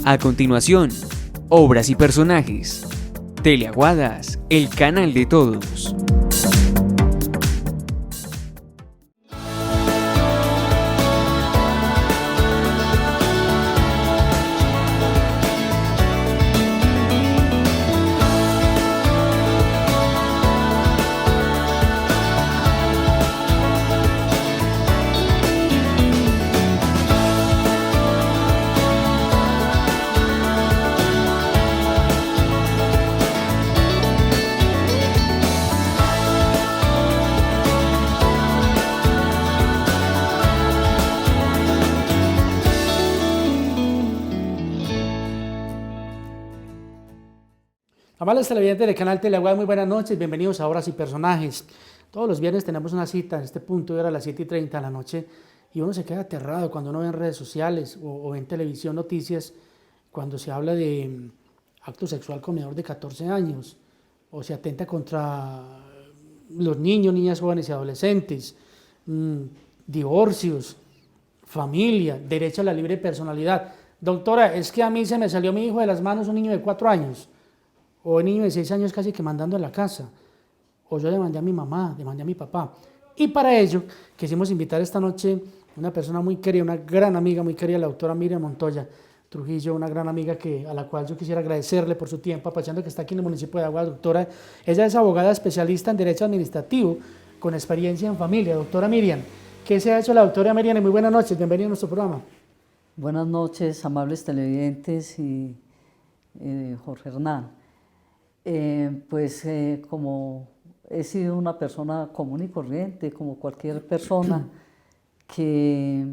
A continuación, obras y personajes. Teleaguadas, el canal de todos. Amables televidentes del canal Teleaguadas, muy buenas noches, bienvenidos a Obras y Personajes. Todos los viernes tenemos una cita en este punto de hora a las 7:30 de la noche y uno se queda aterrado cuando uno ve en redes sociales o en televisión noticias cuando se habla de acto sexual con menor de 14 años o se atenta contra los niños, niñas, jóvenes y adolescentes, divorcios, familia, derecho a la libre personalidad. Doctora, es que a mí se me salió mi hijo de las manos, un niño de 4 años. O el niño de 6 años casi que mandando en la casa, o yo demandé a mi mamá, demandé a mi papá. Y para ello quisimos invitar esta noche una persona muy querida, una gran amiga muy querida, la doctora Miriam Montoya Trujillo, una gran amiga a la cual yo quisiera agradecerle por su tiempo, aprovechando que está aquí en el municipio de Aguadas. Doctora, ella es abogada especialista en Derecho Administrativo, con experiencia en familia. Doctora Miriam, ¿qué se ha hecho la doctora Miriam? Y muy buenas noches, bienvenida a nuestro programa. Buenas noches, amables televidentes y Jorge Hernán. Como he sido una persona común y corriente, como cualquier persona que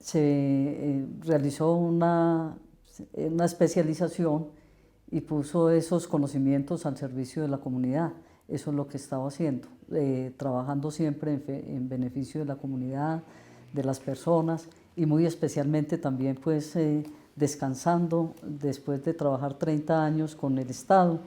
se realizó una especialización y puso esos conocimientos al servicio de la comunidad. Eso es lo que estaba haciendo, trabajando siempre en beneficio de la comunidad, de las personas y muy especialmente también descansando después de trabajar 30 años con el Estado,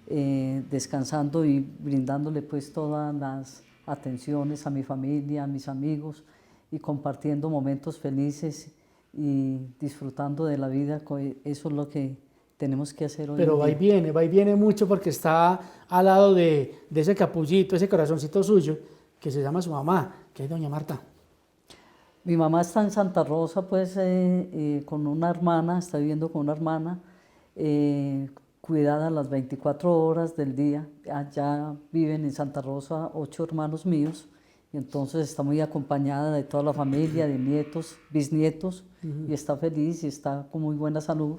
descansando y brindándole todas las atenciones a mi familia, a mis amigos y compartiendo momentos felices y disfrutando de la vida. Eso es lo que tenemos que hacer hoy. Pero va y viene mucho porque está al lado de ese capullito, ese corazoncito suyo que se llama su mamá, que es doña Marta. Mi mamá está en Santa Rosa, con una hermana, está viviendo con una hermana, cuidada las 24 horas del día. Allá viven en Santa Rosa 8 hermanos míos, y entonces está muy acompañada de toda la familia, de nietos, bisnietos, y está feliz y está con muy buena salud,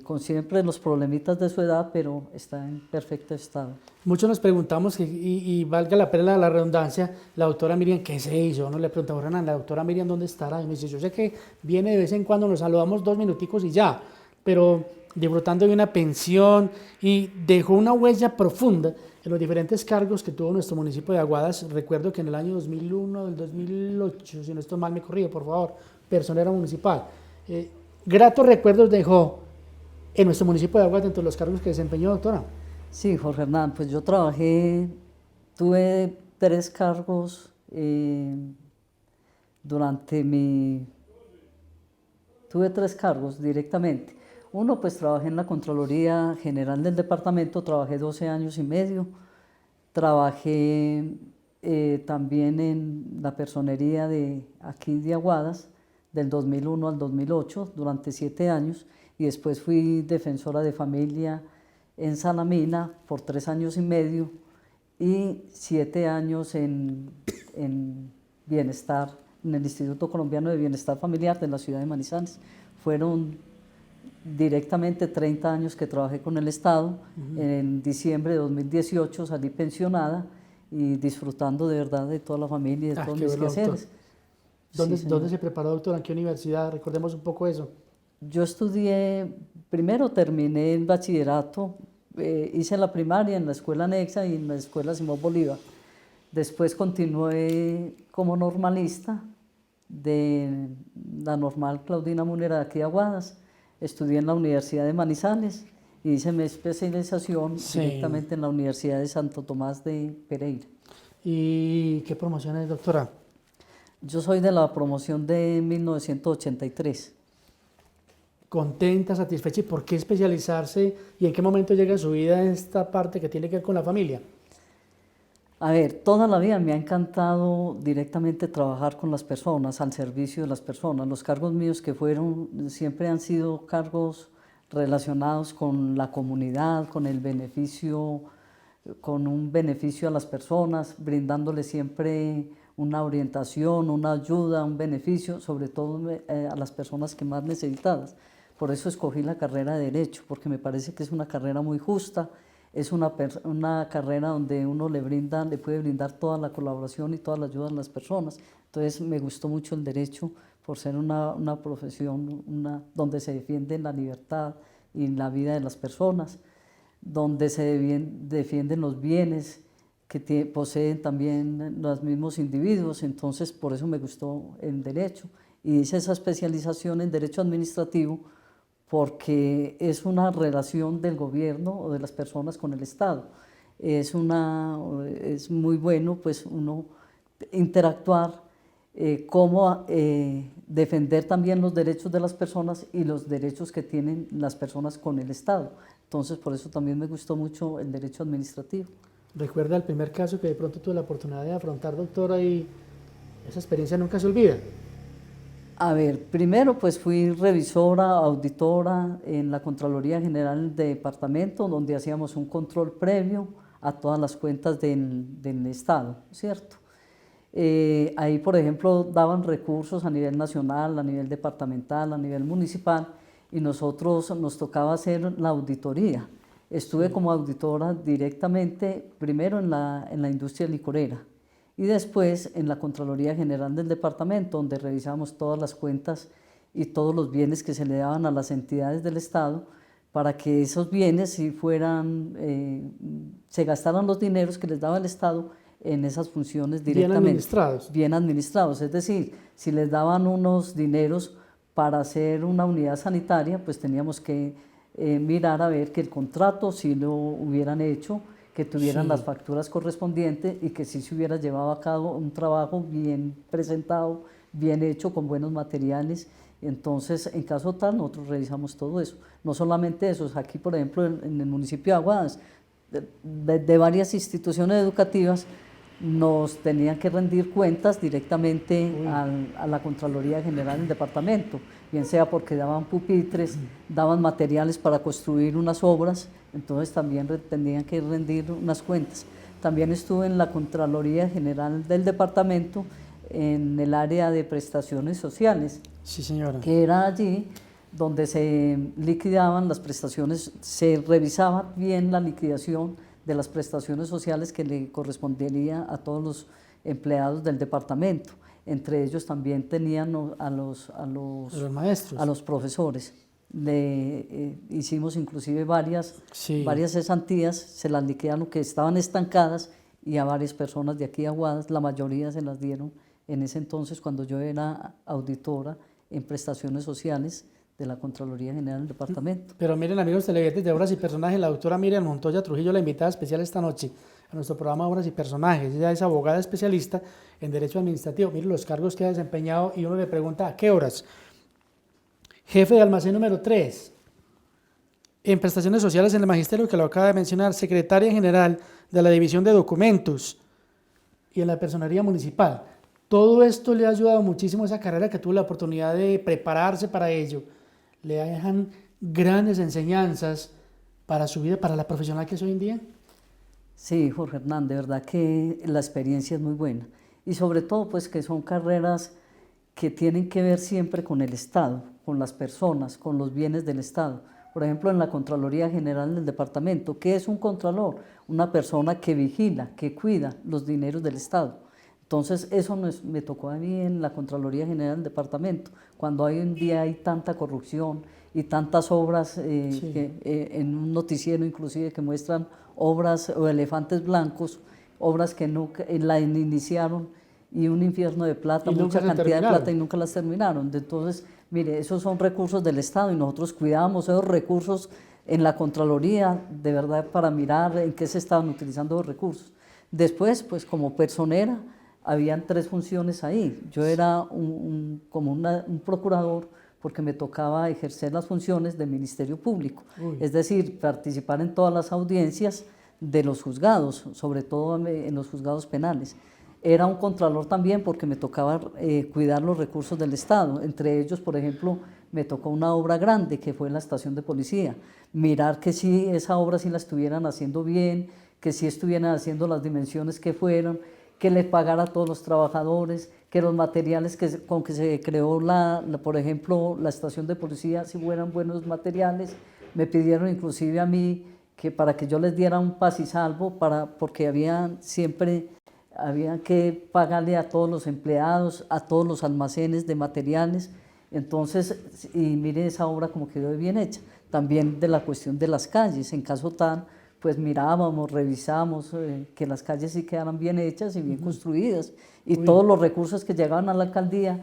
con siempre los problemitas de su edad, pero está en perfecto estado. Muchos nos preguntamos, y valga la pena la redundancia, la doctora Miriam, ¿qué se hizo? No le preguntamos, Renan, la doctora Miriam, ¿dónde estará? Y me dice, yo sé que viene de vez en cuando, nos saludamos 2 minuticos y ya, pero disfrutando de una pensión, y dejó una huella profunda en los diferentes cargos que tuvo nuestro municipio de Aguadas. Recuerdo que en el año 2001, del 2008, si no estoy mal, me corrijo, por favor, personera municipal. Gratos recuerdos dejó en nuestro municipio de Aguadas dentro de los cargos que desempeñó, doctora. Sí, Jorge Hernán, yo tuve 3 cargos tuve 3 cargos directamente. Uno, trabajé en la Contraloría General del Departamento, trabajé 12 años y medio, trabajé también en la personería de aquí de Aguadas, del 2001 al 2008, durante 7 años, y después fui defensora de familia en Salamina por 3 años y medio y 7 años en Bienestar, en el Instituto Colombiano de Bienestar Familiar de la ciudad de Manizales. Fueron directamente 30 años que trabajé con el Estado. En diciembre de 2018 salí pensionada y disfrutando de verdad de toda la familia y de todos mis quehaceres. ¿Dónde se preparó, doctora? ¿En qué universidad? Recordemos un poco eso. Yo estudié, primero terminé el bachillerato, hice la primaria en la escuela anexa y en la escuela Simón Bolívar. Después continué como normalista de la normal Claudina Munera de aquí de Aguadas. Estudié en la Universidad de Manizales y hice mi especialización directamente en la Universidad de Santo Tomás de Pereira. ¿Y qué promociones, doctora? Yo soy de la promoción de 1983. ¿Contenta, satisfecha y por qué especializarse y en qué momento llega a su vida esta parte que tiene que ver con la familia? A ver, toda la vida me ha encantado directamente trabajar con las personas, al servicio de las personas. Los cargos míos que fueron siempre han sido cargos relacionados con la comunidad, con el beneficio, con un beneficio a las personas, brindándoles siempre una orientación, una ayuda, un beneficio, sobre todo a las personas que más necesitadas. Por eso escogí la carrera de Derecho, porque me parece que es una carrera muy justa, es una carrera donde uno le puede brindar toda la colaboración y toda la ayuda a las personas. Entonces me gustó mucho el Derecho por ser una profesión donde se defiende la libertad y la vida de las personas, donde se defienden los bienes que poseen también los mismos individuos. Entonces por eso me gustó el Derecho y hice esa especialización en Derecho Administrativo, porque es una relación del gobierno o de las personas con el Estado. Es muy bueno pues uno interactuar, cómo defender también los derechos de las personas y los derechos que tienen las personas con el Estado. Entonces por eso también me gustó mucho el derecho administrativo. ¿Recuerda el primer caso que de pronto tuve la oportunidad de afrontar, doctora, y esa experiencia nunca se olvida? A ver, primero pues fui revisora, auditora en la Contraloría General del Departamento, donde hacíamos un control previo a todas las cuentas del Estado, ¿cierto? Ahí, por ejemplo, daban recursos a nivel nacional, a nivel departamental, a nivel municipal, y nosotros nos tocaba hacer la auditoría. Estuve como auditora directamente, primero en la industria licorera, y después en la Contraloría General del Departamento, donde revisamos todas las cuentas y todos los bienes que se le daban a las entidades del Estado, para que esos bienes se gastaran los dineros que les daba el Estado en esas funciones directamente. Bien administrados. Bien administrados, es decir, si les daban unos dineros para hacer una unidad sanitaria, pues teníamos que mirar a ver que el contrato sí lo hubieran hecho, que tuvieran las facturas correspondientes y que sí se hubiera llevado a cabo un trabajo bien presentado, bien hecho, con buenos materiales. Entonces, en caso tal, nosotros revisamos todo eso. No solamente eso, aquí por ejemplo en el municipio de Aguadas, de varias instituciones educativas, nos tenían que rendir cuentas directamente a la Contraloría General del Departamento, bien sea porque daban pupitres, daban materiales para construir unas obras, entonces también tenían que rendir unas cuentas. También estuve en la Contraloría General del Departamento en el área de prestaciones sociales. Sí, señora. Que era allí donde se liquidaban las prestaciones, se revisaba bien la liquidación de las prestaciones sociales que le correspondería a todos los empleados del departamento. Entre ellos también tenían a los maestros, a los profesores. Hicimos inclusive varias cesantías, se las liquidaron que estaban estancadas, y a varias personas de aquí a Aguadas, la mayoría se las dieron en ese entonces cuando yo era auditora en prestaciones sociales de la Contraloría General del Departamento. Pero miren, amigos televidentes de Obras y Personajes, la doctora Miriam Montoya Trujillo, la invitada especial esta noche a nuestro programa Obras y Personajes. Ella es abogada especialista en Derecho Administrativo. Miren los cargos que ha desempeñado y uno le pregunta, ¿a qué horas? Jefe de almacén número 3, en prestaciones sociales en el magisterio, que lo acaba de mencionar, secretaria general de la División de Documentos y en la Personería Municipal. Todo esto le ha ayudado muchísimo a esa carrera que tuvo la oportunidad de prepararse para ello. Le dejan grandes enseñanzas para su vida, para la profesional que es hoy en día. Sí, Jorge Hernán, de verdad que la experiencia es muy buena. Y sobre todo, pues que son carreras que tienen que ver siempre con el Estado, con las personas, con los bienes del Estado. Por ejemplo, en la Contraloría General del Departamento, ¿qué es un contralor? Una persona que vigila, que cuida los dineros del Estado. Entonces, eso me tocó a mí en la Contraloría General del Departamento, cuando hoy en día hay tanta corrupción y tantas obras, en un noticiero inclusive que muestran obras o elefantes blancos, obras que nunca la iniciaron, y un infierno de plata, mucha cantidad de plata y nunca las terminaron. Entonces, mire, esos son recursos del Estado y nosotros cuidábamos esos recursos en la Contraloría, de verdad, para mirar en qué se estaban utilizando los recursos. Después, pues como personera, habían 3 funciones ahí. Yo era como un procurador porque me tocaba ejercer las funciones del Ministerio Público, es decir, participar en todas las audiencias de los juzgados, sobre todo en los juzgados penales. Era un contralor también porque me tocaba cuidar los recursos del Estado, entre ellos, por ejemplo, me tocó una obra grande que fue la estación de policía, mirar que sí, esa obra sí la estuvieran haciendo bien, que sí estuvieran haciendo las dimensiones que fueron, que le pagara a todos los trabajadores, que los materiales con que se creó, por ejemplo, la estación de policía, si fueran buenos materiales. Me pidieron inclusive a mí que para que yo les diera un paz y salvo, porque había que pagarle a todos los empleados, a todos los almacenes de materiales. Entonces, y mire esa obra como quedó bien hecha. También de la cuestión de las calles, en caso tal, pues mirábamos, revisábamos que las calles sí quedaran bien hechas y bien construidas, y todos los recursos que llegaban a la alcaldía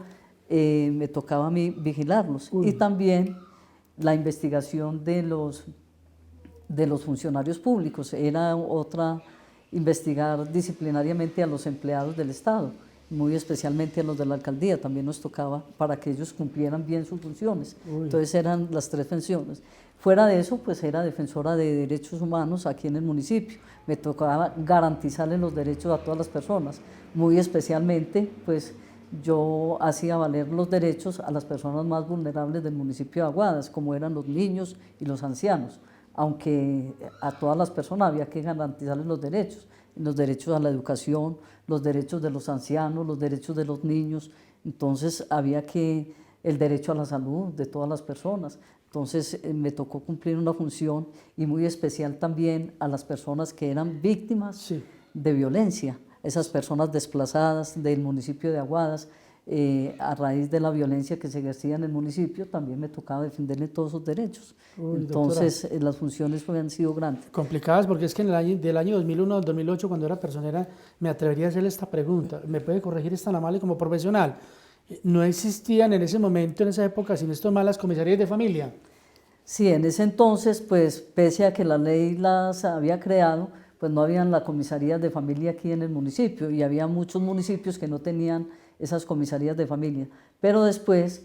me tocaba a mí vigilarlos. Y también la investigación de los funcionarios públicos, era otra, investigar disciplinariamente a los empleados del Estado, muy especialmente a los de la alcaldía, también nos tocaba para que ellos cumplieran bien sus funciones. Entonces eran las 3 funciones. Fuera de eso, pues era defensora de derechos humanos aquí en el municipio. Me tocaba garantizarle los derechos a todas las personas, muy especialmente, pues yo hacía valer los derechos a las personas más vulnerables del municipio de Aguadas, como eran los niños y los ancianos, aunque a todas las personas había que garantizarles los derechos a la educación, los derechos de los ancianos, los derechos de los niños. Entonces había el derecho a la salud de todas las personas. Entonces me tocó cumplir una función, y muy especial también a las personas que eran víctimas de violencia, esas personas desplazadas del municipio de Aguadas, a raíz de la violencia que se ejercía en el municipio, también me tocaba defenderle todos sus derechos. Entonces las funciones han sido grandes. Complicadas, porque es que del año 2001 al 2008, cuando era personera, me atrevería a hacerle esta pregunta. ¿Me puede corregir esta amable como profesional? ¿No existían en ese momento, en esa época, sin esto más, las comisarías de familia? Sí, en ese entonces, pues pese a que la ley las había creado, pues no habían las comisarías de familia aquí en el municipio, y había muchos municipios que no tenían esas comisarías de familia. Pero después,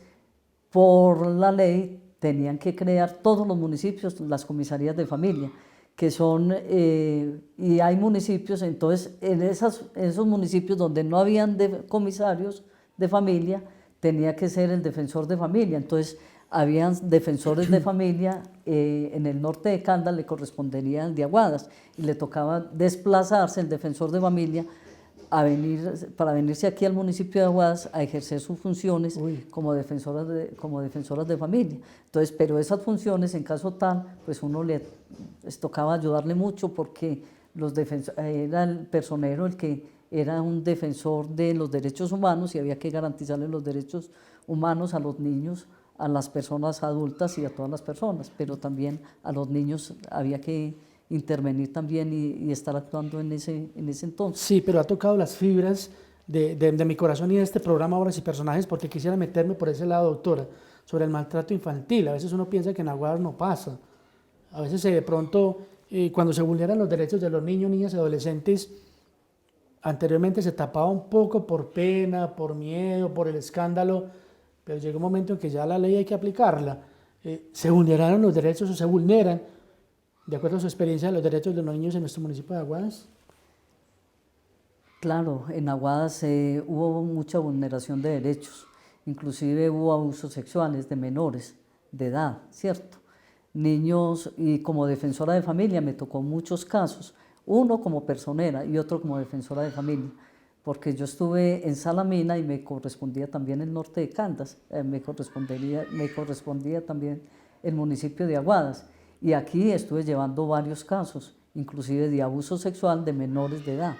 por la ley, tenían que crear todos los municipios las comisarías de familia, que son, y hay municipios, entonces en esos municipios donde no habían comisarios de familia, tenía que ser el defensor de familia. Entonces habían defensores de familia, en el norte de Caldas le correspondería el de Aguadas, y le tocaba desplazarse el defensor de familia para venirse aquí al municipio de Aguadas a ejercer sus funciones como defensoras de familia. Entonces, pero esas funciones, en caso tal, pues les tocaba ayudarle mucho, porque era el personero el que era un defensor de los derechos humanos, y había que garantizarle los derechos humanos a los niños, a las personas adultas y a todas las personas, pero también a los niños había que intervenir también y estar actuando en ese entonces. Sí, pero ha tocado las fibras de mi corazón y de este programa Obras y Personajes, porque quisiera meterme por ese lado, doctora, sobre el maltrato infantil. A veces uno piensa que en Aguadas no pasa. A veces de pronto, cuando se vulneran los derechos de los niños, niñas y adolescentes, anteriormente se tapaba un poco por pena, por miedo, por el escándalo, pero llega un momento en que ya la ley hay que aplicarla. ¿Se vulneraron los derechos o se vulneran, de acuerdo a su experiencia, los derechos de los niños en nuestro municipio de Aguadas? Claro, en Aguadas hubo mucha vulneración de derechos, inclusive hubo abusos sexuales de menores de edad, ¿cierto? Niños, y como defensora de familia me tocó muchos casos, uno como personera y otro como defensora de familia, porque yo estuve en Salamina y me correspondía también el norte de Caldas, me correspondía también el municipio de Aguadas, y aquí estuve llevando varios casos, inclusive de abuso sexual de menores de edad.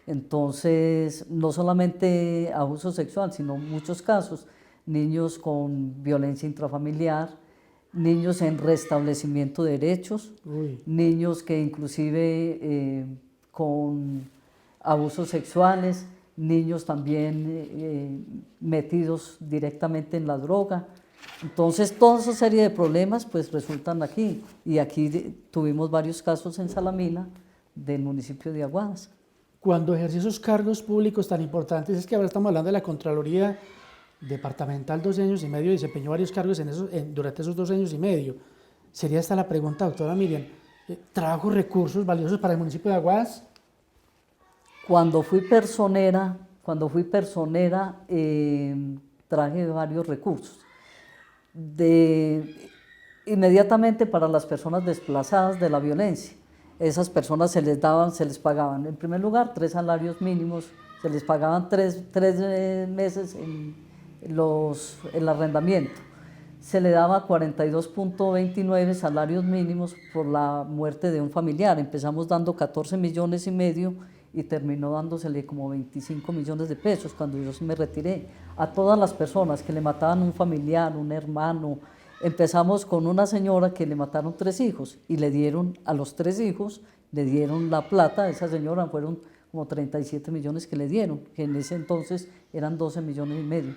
Entonces, no solamente abuso sexual, sino muchos casos, niños con violencia intrafamiliar, niños en restablecimiento de derechos, niños que inclusive con abusos sexuales, niños también metidos directamente en la droga. Entonces, toda esa serie de problemas pues resultan aquí, y aquí tuvimos varios casos en Salamina del municipio de Aguadas. cuando ejerció esos cargos públicos tan importantes, es que ahora estamos hablando de la Contraloría Departamental 12 años y medio, desempeñó varios cargos durante esos 12 años y medio. Sería esta la pregunta, doctora Miriam. ¿Trajo recursos valiosos para el municipio de Aguadas? Cuando fui personera, traje varios recursos. Inmediatamente para las personas desplazadas de la violencia. Esas personas se les pagaban, en primer lugar, 3 salarios mínimos, se les pagaban 3 meses el arrendamiento. Se le daba 42.29 salarios mínimos por la muerte de un familiar. Empezamos dando 14 millones y medio y terminó dándosele como 25 millones de pesos cuando yo me retiré. A todas las personas que le mataban un familiar, un hermano. Empezamos con una señora que le mataron 3 hijos y le dieron a los 3 hijos, le dieron la plata. A esa señora fueron como 37 millones que le dieron, que en ese entonces eran 12 millones y medio.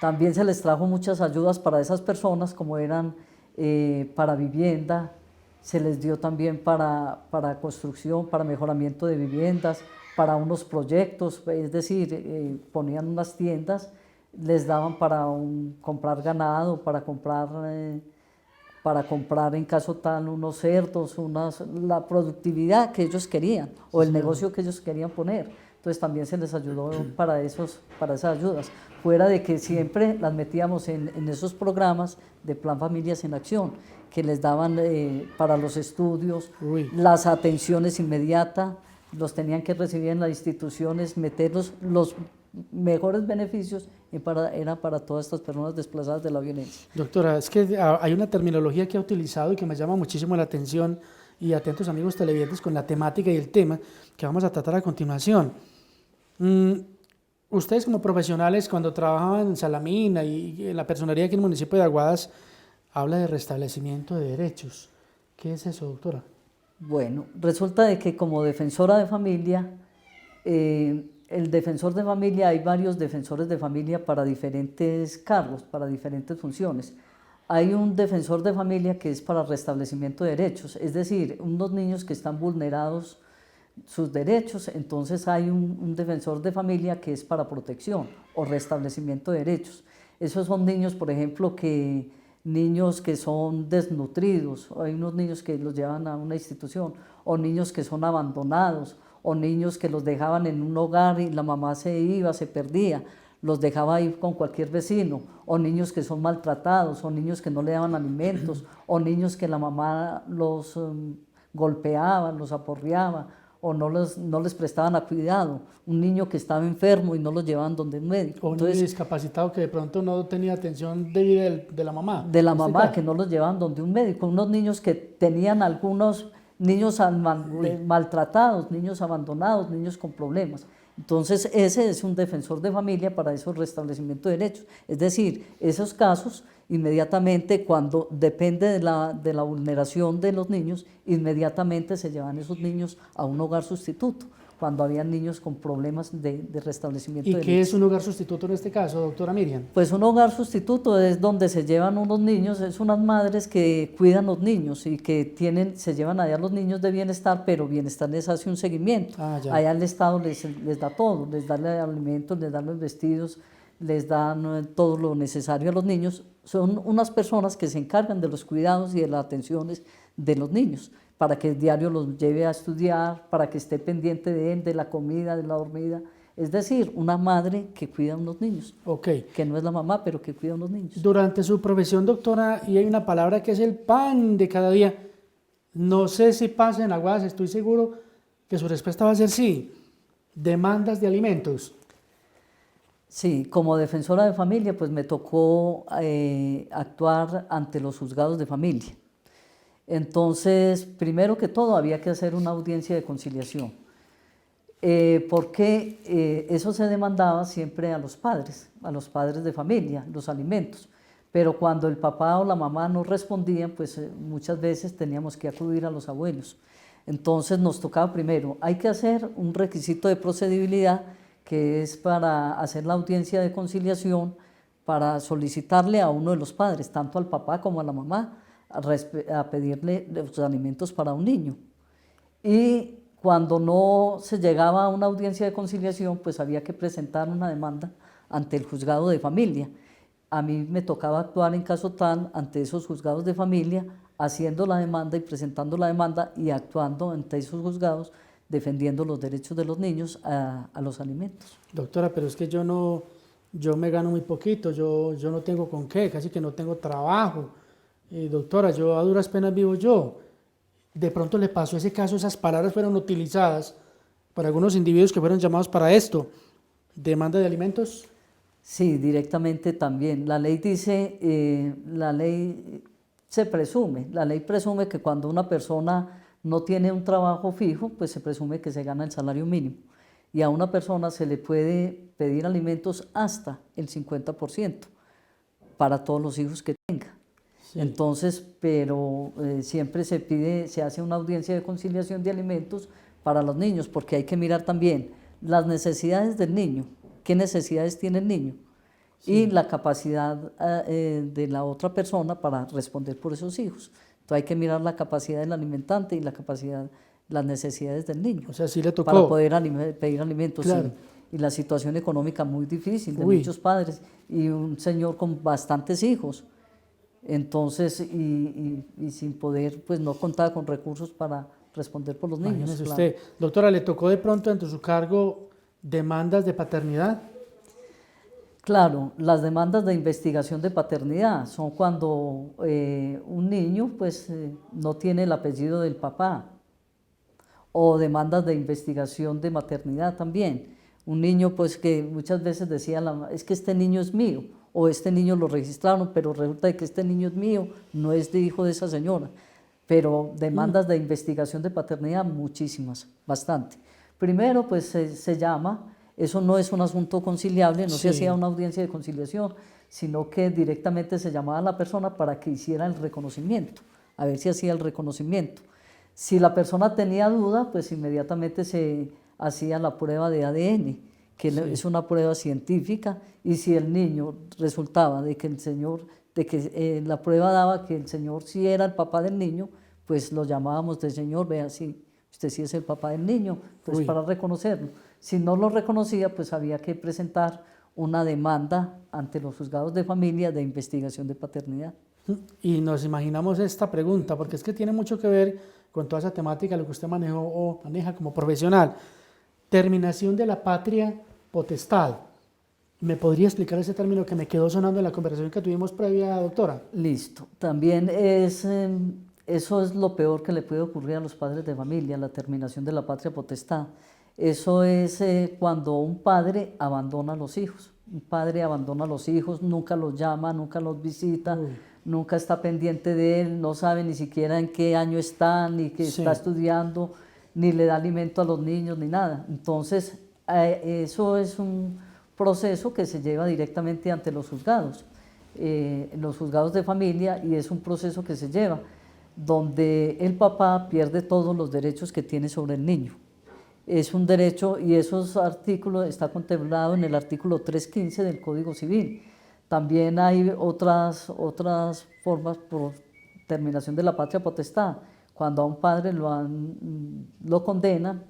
También se les trajo muchas ayudas para esas personas, como eran para vivienda, se les dio también para construcción, para mejoramiento de viviendas, para unos proyectos, es decir, ponían unas tiendas, les daban para comprar ganado, para comprar en caso tal unos cerdos, la productividad que ellos querían o el negocio que ellos querían poner. Entonces también se les ayudó para esas ayudas, fuera de que siempre las metíamos en esos programas de Plan Familias en Acción, que les daban para los estudios, las atenciones inmediatas, los tenían que recibir en las instituciones, meterlos, los mejores beneficios era para todas estas personas desplazadas de la violencia. Doctora, es que hay una terminología que ha utilizado y que me llama muchísimo la atención, y atentos amigos televidentes con la temática y el tema que vamos a tratar a continuación. Ustedes como profesionales, cuando trabajaban en Salamina y en la personería aquí en el municipio de Aguadas, habla de restablecimiento de derechos. ¿Qué es eso, doctora? Bueno, resulta de que como defensora de familia, el defensor de familia, hay varios defensores de familia para diferentes cargos, para diferentes funciones. Hay un defensor de familia que es para restablecimiento de derechos, es decir, unos niños que están vulnerados sus derechos, entonces hay un defensor de familia que es para protección o restablecimiento de derechos. Esos son niños, por ejemplo, niños que son desnutridos, hay unos niños que los llevan a una institución, o niños que son abandonados, o niños que los dejaban en un hogar y la mamá se iba, se perdía, los dejaba ahí con cualquier vecino, o niños que son maltratados, o niños que no le daban alimentos, o niños que la mamá los golpeaba, los aporreaba, o no les prestaban a cuidado, un niño que estaba enfermo y no lo llevaban donde un médico. O un niño discapacitado que de pronto no tenía atención debida de la mamá. De la mamá, que no los llevaban donde un médico, unos niños que tenían algunos niños maltratados, niños abandonados, niños con problemas. Entonces ese es un defensor de familia para esos restablecimientos de derechos. Es decir, esos casos inmediatamente cuando depende de la vulneración de los niños, inmediatamente se llevan esos niños a un hogar sustituto, cuando había niños con problemas de restablecimiento de derechos. ¿Y qué es un hogar sustituto en este caso, doctora Miriam? Pues un hogar sustituto es donde se llevan unos niños, es unas madres que cuidan los niños y que se llevan allá los niños de bienestar, pero bienestar les hace un seguimiento. Allá el Estado les da todo, les da alimentos, les da los vestidos, les dan todo lo necesario a los niños. Son unas personas que se encargan de los cuidados y de las atenciones de los niños, para que el diario los lleve a estudiar, para que esté pendiente de él, de la comida, de la dormida. Es decir, una madre que cuida a unos niños, que no es la mamá, pero que cuida a unos niños. Durante su profesión, doctora, y hay una palabra que es el pan de cada día, no sé si pasa en Aguadas, estoy seguro que su respuesta va a ser sí, demandas de alimentos. Sí, como defensora de familia, pues me tocó actuar ante los juzgados de familia. Entonces, primero que todo, había que hacer una audiencia de conciliación, porque eso se demandaba siempre a los padres de familia, los alimentos. Pero cuando el papá o la mamá no respondían, pues muchas veces teníamos que acudir a los abuelos. Entonces nos tocaba primero, hay que hacer un requisito de procedibilidad, que es para hacer la audiencia de conciliación, para solicitarle a uno de los padres, tanto al papá como a la mamá, a pedirle los alimentos para un niño. Y Cuando no se llegaba a una audiencia de conciliación, pues había que presentar una demanda ante el juzgado de familia. A mí me tocaba actuar en caso tal ante esos juzgados de familia, haciendo la demanda y presentando la demanda y actuando ante esos juzgados, defendiendo los derechos de los niños a los alimentos. Doctora, pero es que yo me gano muy poquito, yo no tengo con qué, casi que no tengo trabajo. Doctora, yo a duras penas vivo yo. De pronto le pasó ese caso, esas palabras fueron utilizadas por algunos individuos que fueron llamados para esto. ¿Demanda de alimentos? Sí, directamente también. La ley dice, la ley la ley presume que cuando una persona no tiene un trabajo fijo, pues se presume que se gana el salario mínimo. Y a una persona se le puede pedir alimentos hasta el 50% para todos los hijos que tenga. Sí. Entonces, pero siempre se hace una audiencia de conciliación de alimentos para los niños, porque hay que mirar también las necesidades del niño, qué necesidades tiene el niño, sí, y la capacidad de la otra persona para responder por esos hijos. Entonces hay que mirar la capacidad del alimentante y las necesidades del niño. O sea, sí le tocó. Para poder pedir alimentos. Claro. Sí. Y la situación económica muy difícil de Uy. muchos padres y un señor con bastantes hijos. Entonces, y sin poder, pues no contaba con recursos para responder por los niños. Imagínese claro. usted. Doctora, ¿le tocó de pronto dentro de su cargo demandas de paternidad? Claro, las demandas de investigación de paternidad son cuando un niño pues no tiene el apellido del papá, o demandas de investigación de maternidad también. Un niño pues que muchas veces decía, es que este niño es mío, o este niño lo registraron, pero resulta que este niño es mío, no es de hijo de esa señora. Pero demandas de investigación de paternidad, muchísimas, bastante. Primero pues se llama, eso no es un asunto conciliable, no se hacía una audiencia de conciliación, sino que directamente se llamaba a la persona para que hiciera el reconocimiento, a ver si hacía el reconocimiento. Si la persona tenía duda, pues inmediatamente se hacía la prueba de ADN, que es una prueba científica, y si el niño resultaba de que el señor, la prueba daba que el señor sí era el papá del niño, pues lo llamábamos de señor, vea, sí, usted sí es el papá del niño, pues para reconocerlo. Si no lo reconocía, pues había que presentar una demanda ante los juzgados de familia de investigación de paternidad. Y nos imaginamos esta pregunta, porque es que tiene mucho que ver con toda esa temática, lo que usted manejó o maneja como profesional. Terminación de la patria potestad. ¿Me podría explicar ese término que me quedó sonando en la conversación que tuvimos previa, doctora? Listo. También eso es lo peor que le puede ocurrir a los padres de familia, la terminación de la patria potestad. Eso es cuando un padre abandona a los hijos. Un padre abandona a los hijos, nunca los llama, nunca los visita, nunca está pendiente de él, no sabe ni siquiera en qué año está, ni que está estudiando, ni le da alimento a los niños, ni nada. Entonces, eso es un proceso que se lleva directamente ante los juzgados de familia, y es un proceso que se lleva donde el papá pierde todos los derechos que tiene sobre el niño. Es un derecho, y esos artículos está contemplado en el artículo 315 del Código Civil. También hay otras formas por terminación de la patria potestad, cuando a un padre lo condenan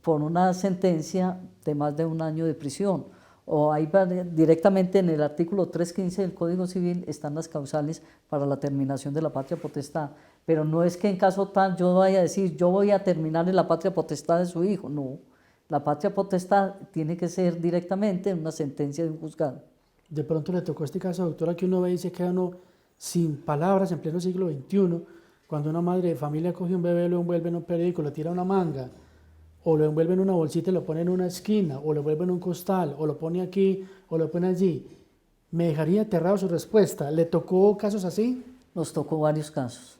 por una sentencia de más de 1 año de prisión, o ahí directamente en el artículo 315 del Código Civil están las causales para la terminación de la patria potestad. Pero no es que en caso tal yo vaya a decir, yo voy a terminarle la patria potestad de su hijo, no. La patria potestad tiene que ser directamente una sentencia de un juzgado. De pronto le tocó este caso, doctora, que uno ve y se queda uno sin palabras en pleno siglo XXI, cuando una madre de familia coge un bebé, lo envuelve en un periódico, le tira una manga, o lo envuelve en una bolsita y lo pone en una esquina, o lo envuelve en un costal, o lo pone aquí, o lo pone allí. Me dejaría aterrado su respuesta. ¿Le tocó casos así? Nos tocó varios casos,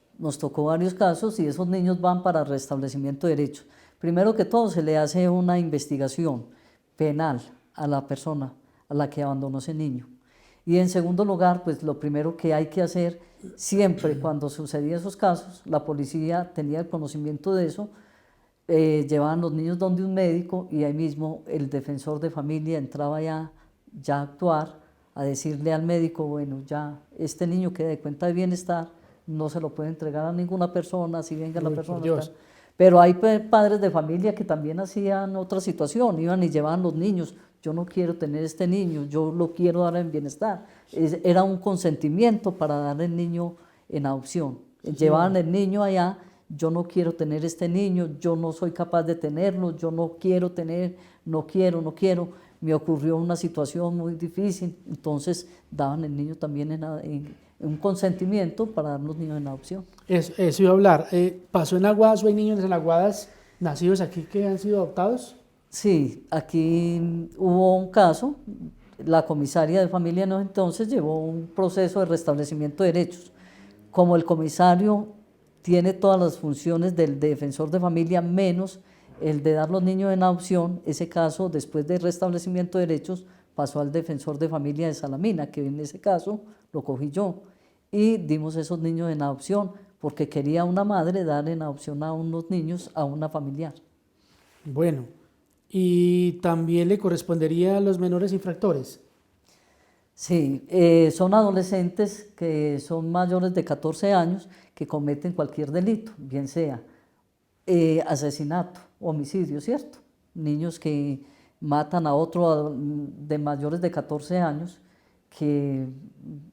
y esos niños van para restablecimiento de derechos. Primero que todo se le hace una investigación penal a la persona a la que abandonó ese niño. Y en segundo lugar, pues lo primero que hay que hacer, siempre cuando sucedían esos casos, la policía tenía el conocimiento de eso, llevaban los niños donde un médico, y ahí mismo el defensor de familia entraba ya a actuar, a decirle al médico, bueno, ya este niño queda de cuenta de bienestar, no se lo puede entregar a ninguna persona, si venga la persona. Pero hay padres de familia que también hacían otra situación, iban y llevaban los niños, yo no quiero tener este niño, yo lo quiero dar en bienestar. Era un consentimiento para dar el niño en adopción. Llevaban el niño allá, yo no quiero tener este niño, yo no soy capaz de tenerlo, yo no quiero tener, no quiero. Me ocurrió una situación muy difícil, entonces daban el niño también en un consentimiento para dar los niños en adopción. Eso iba a hablar. ¿Pasó en Aguadas o hay niños en Aguadas nacidos aquí que han sido adoptados? Sí, aquí hubo un caso, la comisaria de familia en ese entonces llevó un proceso de restablecimiento de derechos. Como el comisario tiene todas las funciones del defensor de familia menos el de dar los niños en adopción, ese caso después del restablecimiento de derechos pasó al defensor de familia de Salamina, que en ese caso lo cogí yo, y dimos esos niños en adopción porque quería una madre dar en adopción a unos niños a una familiar. Bueno, y también le correspondería a los menores infractores. Sí, son adolescentes que son mayores de 14 años que cometen cualquier delito, bien sea asesinato, homicidio, ¿cierto? Niños que matan a otro de mayores de 14 años, que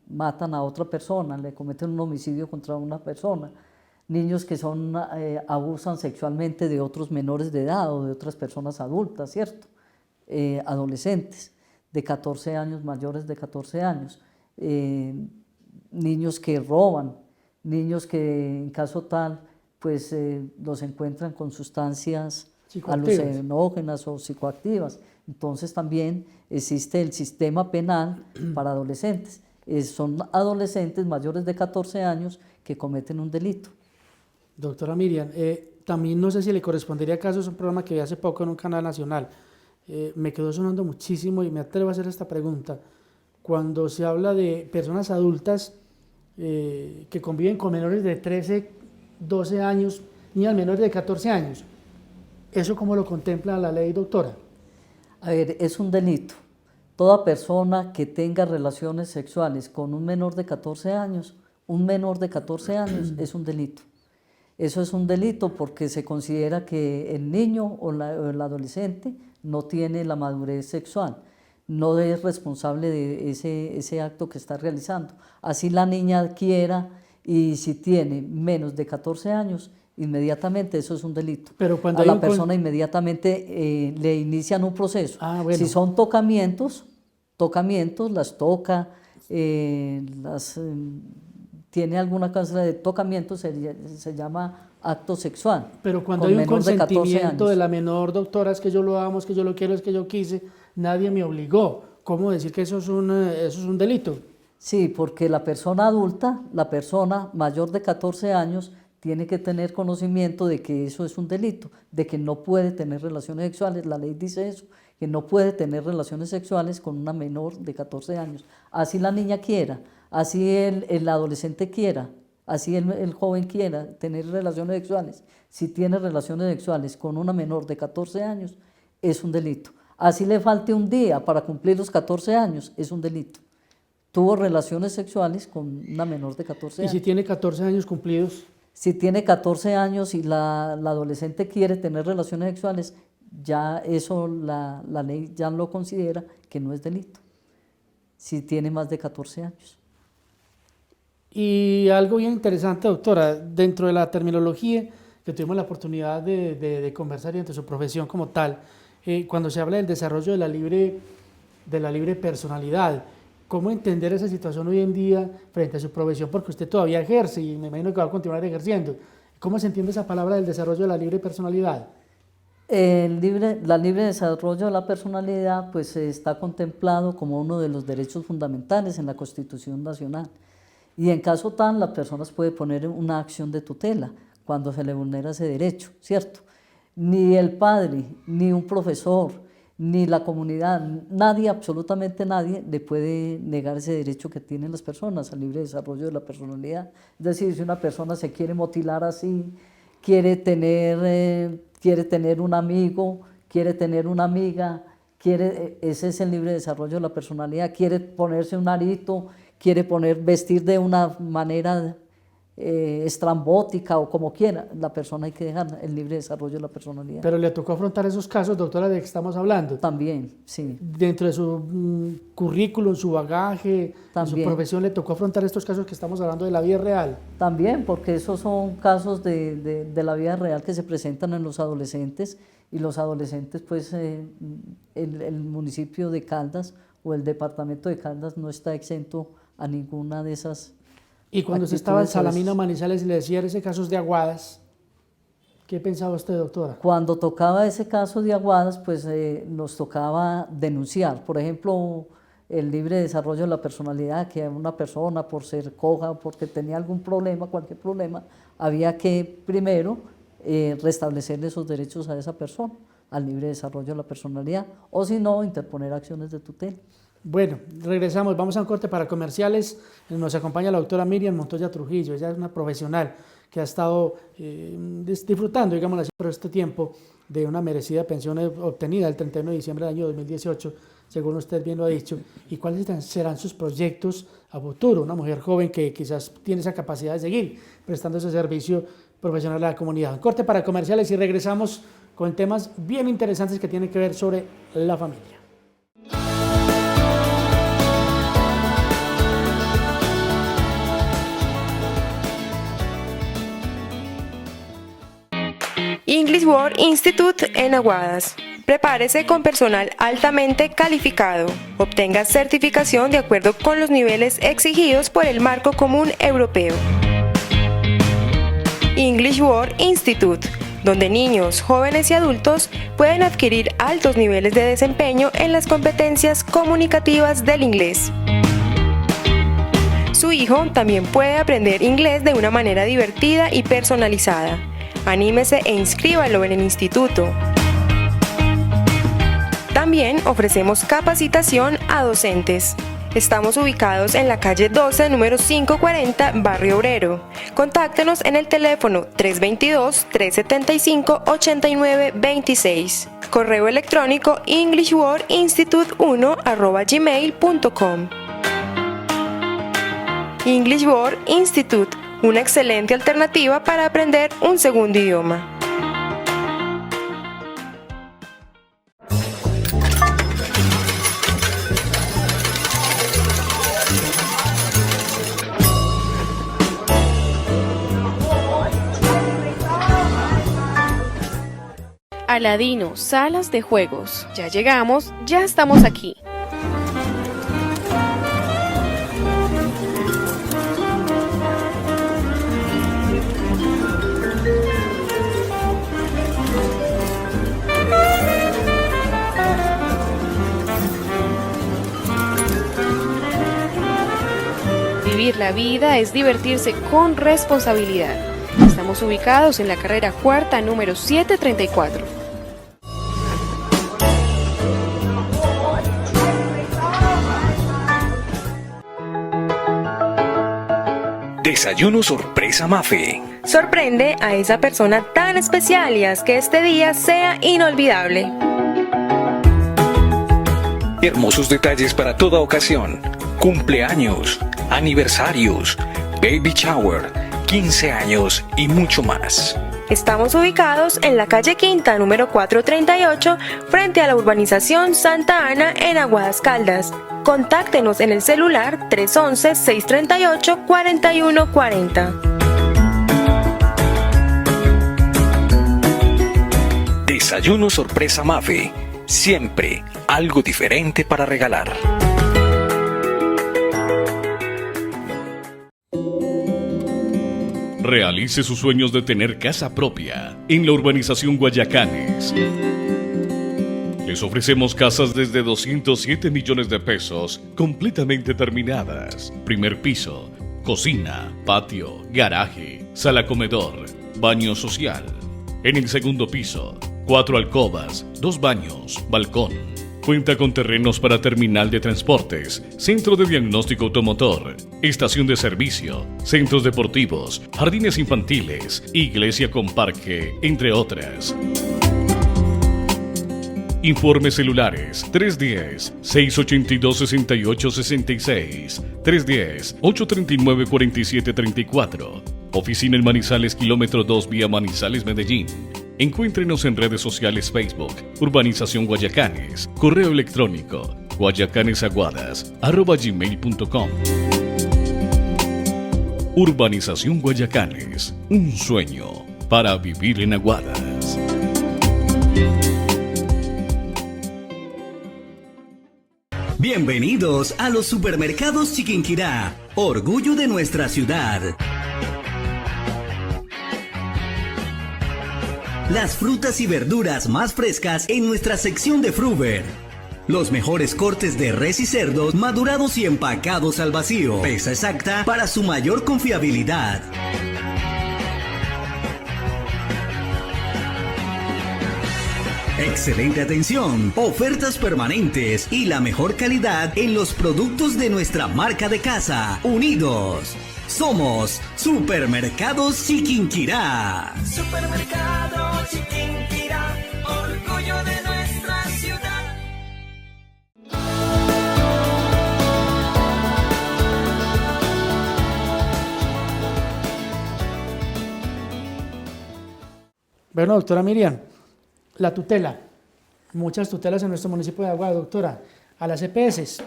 matan a otra persona, le cometen un homicidio contra una persona. Niños que abusan sexualmente de otros menores de edad o de otras personas adultas, ¿cierto? Adolescentes de 14 años, mayores de 14 años. Niños que roban, niños que en caso tal, pues los encuentran con sustancias alucinógenas o psicoactivas. Entonces también existe el sistema penal para adolescentes. Son adolescentes mayores de 14 años que cometen un delito. Doctora Miriam, también no sé si le correspondería acaso, es un programa que vi hace poco en un canal nacional, me quedó sonando muchísimo y me atrevo a hacer esta pregunta. Cuando se habla de personas adultas que conviven con menores de 13, 12 años, niñas menores de 14 años, ¿eso cómo lo contempla la ley, doctora? A ver, es un delito. Toda persona que tenga relaciones sexuales con un menor de 14 años, es un delito. Eso es un delito porque se considera que el niño o el adolescente no tiene la madurez sexual, no es responsable de ese acto que está realizando. Así la niña quiera y si tiene menos de 14 años, inmediatamente eso es un delito. Pero cuando a la persona inmediatamente le inician un proceso. Bueno. Si son tocamientos, las toca, tiene alguna clase de tocamiento, se llama acto sexual. Pero cuando hay un consentimiento de la menor, doctora, es que yo lo amo, es que yo lo quiero, es que yo quise, nadie me obligó. ¿Cómo decir que eso es un delito? Sí, porque la persona adulta, la persona mayor de 14 años, tiene que tener conocimiento de que eso es un delito, de que no puede tener relaciones sexuales, la ley dice eso, que no puede tener relaciones sexuales con una menor de 14 años. Así la niña quiera, así el adolescente quiera, así el joven quiera tener relaciones sexuales. Si tiene relaciones sexuales con una menor de 14 años, es un delito. Así le falte un día para cumplir los 14 años, es un delito. Tuvo relaciones sexuales con una menor de 14 años. ¿Y si tiene 14 años cumplidos? Si tiene 14 años y la adolescente quiere tener relaciones sexuales, ya eso la ley ya lo considera que no es delito, si tiene más de 14 años. Y algo bien interesante, doctora, dentro de la terminología que tuvimos la oportunidad de conversar y entre su profesión como tal, cuando se habla del desarrollo de la libre personalidad, ¿cómo entender esa situación hoy en día frente a su profesión? Porque usted todavía ejerce y me imagino que va a continuar ejerciendo. ¿Cómo se entiende esa palabra del desarrollo de la libre personalidad? La libre desarrollo de la personalidad pues está contemplado como uno de los derechos fundamentales en la Constitución Nacional. Y en caso tal, las personas pueden poner una acción de tutela cuando se le vulnera ese derecho, ¿cierto? Ni el padre, ni un profesor, ni la comunidad, nadie, absolutamente nadie, le puede negar ese derecho que tienen las personas al libre desarrollo de la personalidad. Es decir, si una persona se quiere motilar así, quiere tener un amigo, quiere tener una amiga, ese es el libre desarrollo de la personalidad, quiere ponerse un arito, quiere vestir de una manera estrambótica o como quiera, la persona hay que dejar el libre desarrollo de la personalidad. Pero le tocó afrontar esos casos, doctora, de que estamos hablando. También, sí. Dentro de su currículum, su bagaje, su profesión, le tocó afrontar estos casos que estamos hablando de la vida real. También, porque esos son casos de la vida real que se presentan en los adolescentes, y los adolescentes, pues el municipio de Caldas o el departamento de Caldas no está exento a ninguna de esas. Y cuando usted estaba en Salamina, Manizales, y le decía ese casos de Aguadas, ¿qué pensaba usted, doctora? Cuando tocaba ese caso de Aguadas, pues nos tocaba denunciar. Por ejemplo, el libre desarrollo de la personalidad, que una persona por ser coja, porque tenía algún problema, cualquier problema, había que primero restablecerle esos derechos a esa persona, al libre desarrollo de la personalidad, o si no, interponer acciones de tutela. Bueno, regresamos, vamos a un corte para comerciales. Nos acompaña la doctora Miriam Montoya Trujillo. Ella es una profesional que ha estado disfrutando, digamos así, por este tiempo de una merecida pensión obtenida el 31 de diciembre del año 2018, según usted bien lo ha dicho. ¿Y cuáles serán sus proyectos a futuro? Una mujer joven que quizás tiene esa capacidad de seguir prestando ese servicio profesional a la comunidad. Un corte para comerciales y regresamos con temas bien interesantes que tienen que ver sobre la familia. English World Institute en Aguadas. Prepárese con personal altamente calificado. Obtenga certificación de acuerdo con los niveles exigidos por el Marco Común Europeo. English World Institute, donde niños, jóvenes y adultos pueden adquirir altos niveles de desempeño en las competencias comunicativas del inglés. Su hijo también puede aprender inglés de una manera divertida y personalizada. Anímese e inscríbalo en el instituto. También ofrecemos capacitación a docentes. Estamos ubicados en la calle 12, número 540, Barrio Obrero. Contáctenos en el teléfono 322-375-8926. Correo electrónico englishworldinstitute1@gmail.com. English World Institute, una excelente alternativa para aprender un segundo idioma. Aladino, salas de juegos. Ya llegamos, ya estamos aquí. Vivir la vida es divertirse con responsabilidad. Estamos ubicados en la carrera cuarta, número 734. Desayuno sorpresa Mafe. Sorprende a esa persona tan especial y haz que este día sea inolvidable. Hermosos detalles para toda ocasión. Cumpleaños, aniversarios, baby shower, 15 años y mucho más. Estamos ubicados en la calle Quinta, número 438, frente a la urbanización Santa Ana en Aguadas Caldas. Contáctenos en el celular 311-638-4140. Desayuno sorpresa Mafe. Siempre algo diferente para regalar. Realice sus sueños de tener casa propia en la urbanización Guayacanes. Les ofrecemos casas desde 207 millones de pesos, completamente terminadas. Primer piso, cocina, patio, garaje, sala comedor, baño social. En el segundo piso, 4 alcobas, 2 baños, balcón. Cuenta con terrenos para terminal de transportes, centro de diagnóstico automotor, estación de servicio, centros deportivos, jardines infantiles, iglesia con parque, entre otras. Informes celulares 310-682-6866, 310-839-4734. Oficina en Manizales, kilómetro 2, vía Manizales, Medellín. Encuéntrenos en redes sociales: Facebook, Urbanización Guayacanes, correo electrónico guayacanesaguadas@gmail.com. Urbanización Guayacanes, un sueño para vivir en Aguadas. Bienvenidos a los supermercados Chiquinquirá, orgullo de nuestra ciudad. Las frutas y verduras más frescas en nuestra sección de Fruver. Los mejores cortes de res y cerdos madurados y empacados al vacío. Pesa exacta para su mayor confiabilidad. Excelente atención, ofertas permanentes y la mejor calidad en los productos de nuestra marca de casa. Unidos, somos Supermercados Chiquinquirá. Supermercado Chiquinquirá, orgullo de nuestra ciudad. Bueno, doctora Miriam, la tutela, muchas tutelas en nuestro municipio de Aguadas, doctora, a las EPS.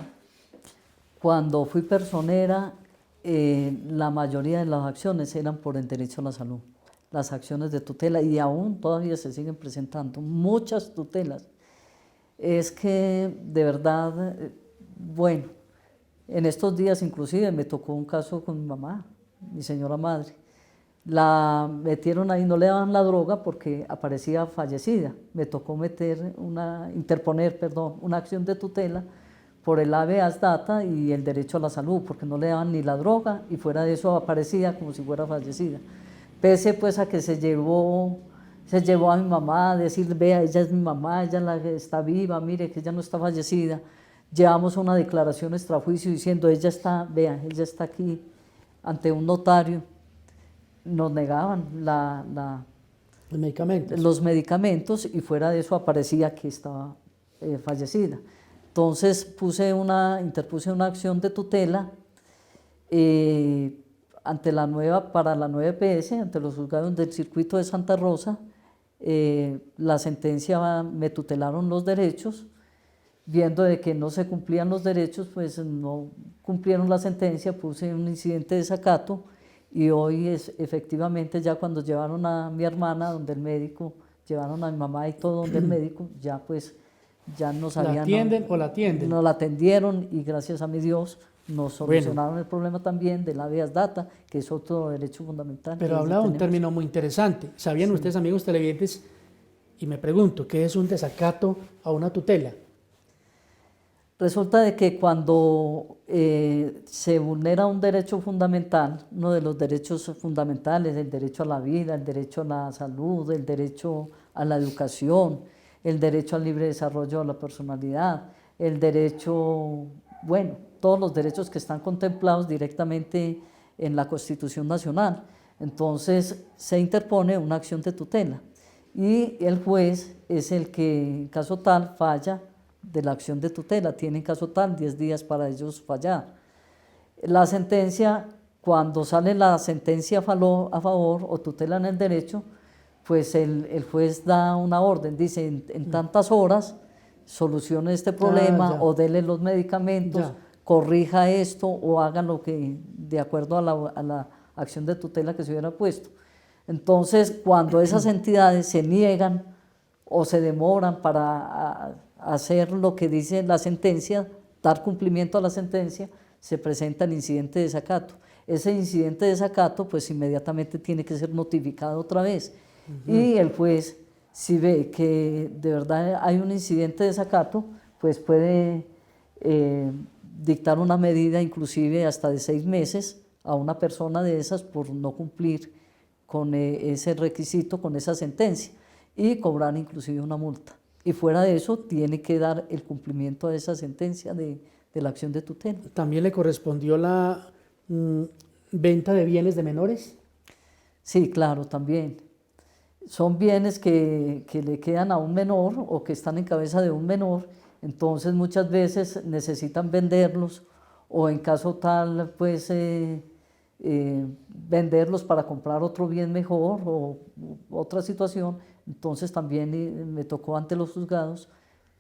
Cuando fui personera, la mayoría de las acciones eran por el derecho a la salud, las acciones de tutela, y aún todavía se siguen presentando muchas tutelas. Es que de verdad, bueno, en estos días inclusive me tocó un caso con mi mamá, mi señora madre. La metieron ahí, no le daban la droga porque aparecía fallecida. Me tocó interponer una acción de tutela por el habeas data y el derecho a la salud, porque no le daban ni la droga y fuera de eso aparecía como si fuera fallecida. Pese pues a que se llevó a mi mamá a decir, vea, ella es mi mamá, está viva, mire que ella no está fallecida. Llevamos una declaración extrajuicio diciendo, ella está aquí ante un notario. Nos negaban los medicamentos y fuera de eso aparecía que estaba fallecida. Entonces interpuse una acción de tutela para la nueva EPS, ante los juzgados del circuito de Santa Rosa. La sentencia, me tutelaron los derechos, viendo de que no se cumplían los derechos, pues no cumplieron la sentencia, puse un incidente de desacato. Y hoy efectivamente ya cuando llevaron a mi hermana donde el médico, llevaron a mi mamá y todo donde el médico, ya nos ¿La atienden o la atienden? Nos la atendieron y gracias a mi Dios nos solucionaron el problema también del habeas data, que es otro derecho fundamental. Pero hablaba un término muy interesante. ¿Sabían ustedes, amigos televidentes? Y me pregunto, ¿qué es un desacato a una tutela? Resulta de que cuando se vulnera un derecho fundamental, uno de los derechos fundamentales, el derecho a la vida, el derecho a la salud, el derecho a la educación, el derecho al libre desarrollo de la personalidad, el derecho, todos los derechos que están contemplados directamente en la Constitución Nacional. Entonces se interpone una acción de tutela y el juez es el que en caso tal falla de la acción de tutela, tiene en caso tal 10 días para ellos fallar. La sentencia, cuando sale la sentencia a favor o tutela en el derecho, pues el juez da una orden, dice en tantas horas solucione este problema o dele los medicamentos, corrija esto o haga lo que de acuerdo a la acción de tutela que se hubiera puesto. Entonces, cuando esas entidades se niegan o se demoran para hacer lo que dice la sentencia, dar cumplimiento a la sentencia, se presenta el incidente de desacato. Ese incidente de desacato pues inmediatamente tiene que ser notificado otra vez. Y el juez, si ve que de verdad hay un incidente de desacato, pues puede dictar una medida inclusive hasta de 6 meses a una persona de esas por no cumplir con ese requisito, con esa sentencia, y cobrar inclusive una multa. Y fuera de eso tiene que dar el cumplimiento a esa sentencia de la acción de tutela. ¿También le correspondió la venta de bienes de menores? Sí, claro, también. son bienes que le quedan a un menor o que están en cabeza de un menor, entonces muchas veces necesitan venderlos o en caso tal, pues venderlos para comprar otro bien mejor o otra situación. Entonces también me tocó ante los juzgados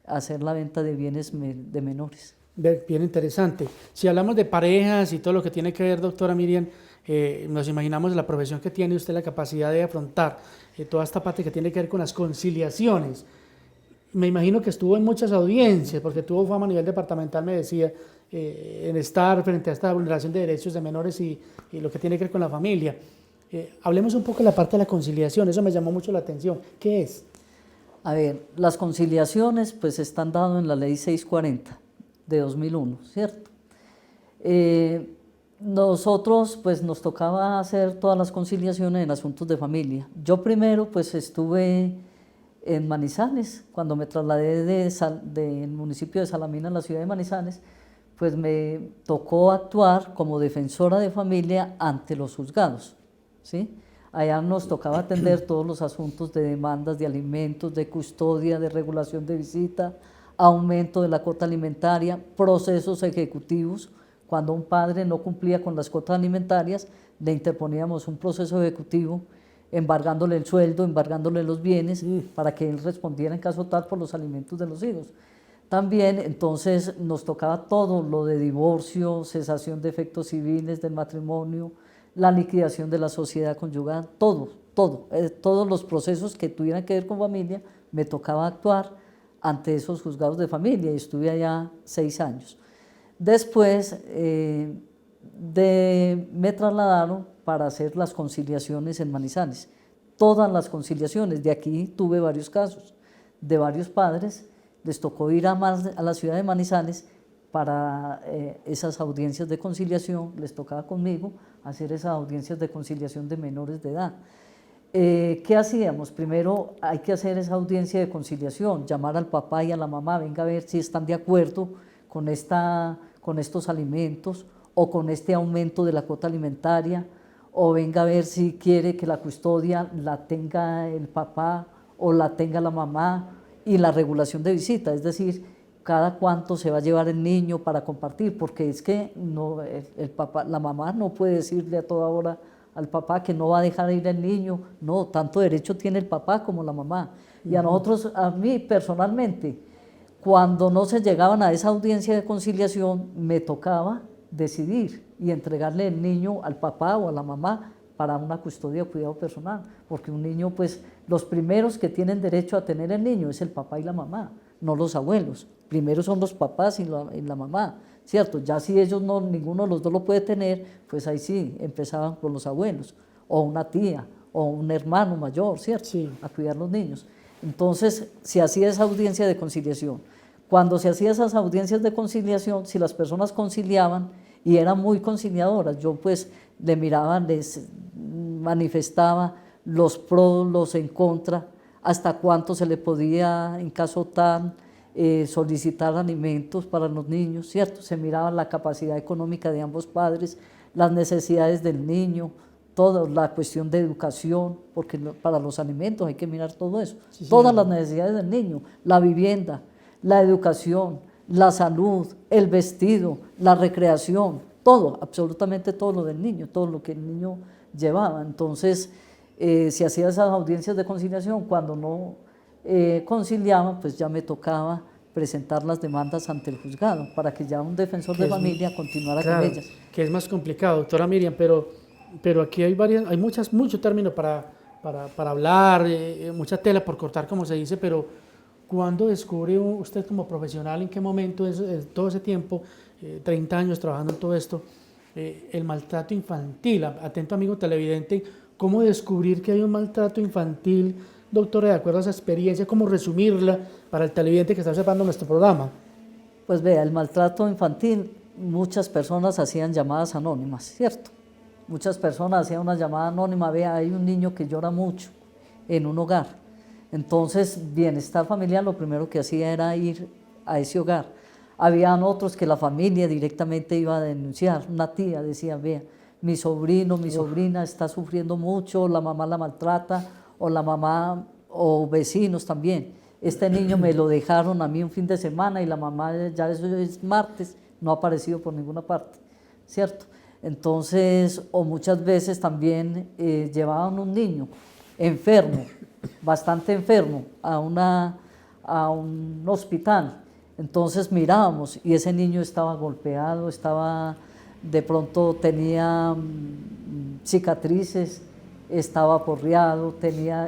hacer la venta de bienes de menores. Bien interesante. Si hablamos de parejas y todo lo que tiene que ver, doctora Miriam, nos imaginamos la profesión que tiene usted, la capacidad de afrontar toda esta parte que tiene que ver con las conciliaciones. Me imagino que estuvo en muchas audiencias, porque tuvo fama a nivel departamental, me decía, en estar frente a esta vulneración de derechos de menores y lo que tiene que ver con la familia. Hablemos un poco de la parte de la conciliación, eso me llamó mucho la atención. ¿Qué es? A ver, las conciliaciones pues están dadas en la ley 640 de 2001, ¿cierto? Nosotros pues nos tocaba hacer todas las conciliaciones en asuntos de familia. Yo primero pues estuve en Manizales, cuando me trasladé del municipio de Salamina a la ciudad de Manizales, pues me tocó actuar como defensora de familia ante los juzgados, ¿sí? Allá nos tocaba atender todos los asuntos de demandas de alimentos, de custodia, de regulación de visita, aumento de la cuota alimentaria, procesos ejecutivos. Cuando un padre no cumplía con las cuotas alimentarias, le interponíamos un proceso ejecutivo, embargándole el sueldo, embargándole los bienes, para que él respondiera en caso tal por los alimentos de los hijos. También entonces nos tocaba todo lo de divorcio, cesación de efectos civiles del matrimonio, la liquidación de la sociedad conyugal, todos los procesos que tuvieran que ver con familia, me tocaba actuar ante esos juzgados de familia y estuve allá 6 años. Después me trasladaron para hacer las conciliaciones en Manizales, todas las conciliaciones. De aquí tuve varios casos de varios padres, les tocó ir a la ciudad de Manizales para esas audiencias de conciliación, les tocaba conmigo hacer esas audiencias de conciliación de menores de edad. ¿Qué hacíamos? Primero hay que hacer esa audiencia de conciliación, llamar al papá y a la mamá, venga a ver si están de acuerdo con estos alimentos o con este aumento de la cuota alimentaria, o venga a ver si quiere que la custodia la tenga el papá o la tenga la mamá, y la regulación de visita, es decir, cada cuánto se va a llevar el niño para compartir, porque es que no, el papá, la mamá no puede decirle a toda hora al papá que no va a dejar ir el niño, no, tanto derecho tiene el papá como la mamá. Y a nosotros, a mí personalmente, cuando no se llegaban a esa audiencia de conciliación, me tocaba decidir y entregarle el niño al papá o a la mamá para una custodia o cuidado personal, porque un niño, pues, los primeros que tienen derecho a tener el niño es el papá y la mamá, no los abuelos. Primero son los papás y la mamá, ¿cierto? Ya si ellos no, ninguno de los dos lo puede tener, pues ahí sí, empezaban con los abuelos, o una tía, o un hermano mayor, ¿cierto? Sí. A cuidar los niños. Entonces, se hacía esa audiencia de conciliación. Cuando se hacían esas audiencias de conciliación, si las personas conciliaban y eran muy conciliadoras, yo pues le miraba, les manifestaba los pros, los en contra, hasta cuánto se le podía, en caso tal, solicitar alimentos para los niños, ¿cierto? Se miraba la capacidad económica de ambos padres, las necesidades del niño, toda la cuestión de educación, porque para los alimentos hay que mirar todo eso, sí, todas las necesidades del niño, la vivienda, la educación, la salud, el vestido, la recreación, todo, absolutamente todo lo del niño, todo lo que el niño llevaba. Entonces, se hacían esas audiencias de conciliación. Cuando no conciliaban, pues ya me tocaba presentar las demandas ante el juzgado para que ya un defensor de familia continuara con ellas. Que es más complicado, doctora Miriam, pero aquí hay mucho término para hablar, mucha tela por cortar, como se dice, pero ¿cuándo descubre usted como profesional, en qué momento, todo ese tiempo, 30 años trabajando en todo esto, el maltrato infantil? Atento amigo televidente, ¿cómo descubrir que hay un maltrato infantil, doctora, de acuerdo a esa experiencia? ¿Cómo resumirla para el televidente que está observando nuestro programa? Pues vea, el maltrato infantil, muchas personas hacían llamadas anónimas, ¿cierto? Muchas personas hacían una llamada anónima, vea, hay un niño que llora mucho en un hogar. Entonces, Bienestar Familiar lo primero que hacía era ir a ese hogar. Habían otros que la familia directamente iba a denunciar. Una tía decía, vea, mi sobrino, mi sobrina está sufriendo mucho, la mamá la maltrata, o la mamá, o vecinos también. Este niño me lo dejaron a mí un fin de semana y la mamá ya eso es martes, no ha aparecido por ninguna parte, ¿cierto? Entonces, o muchas veces también llevaban un niño enfermo, bastante enfermo, a un hospital. Entonces mirábamos y ese niño estaba golpeado, de pronto tenía cicatrices, estaba aporreado,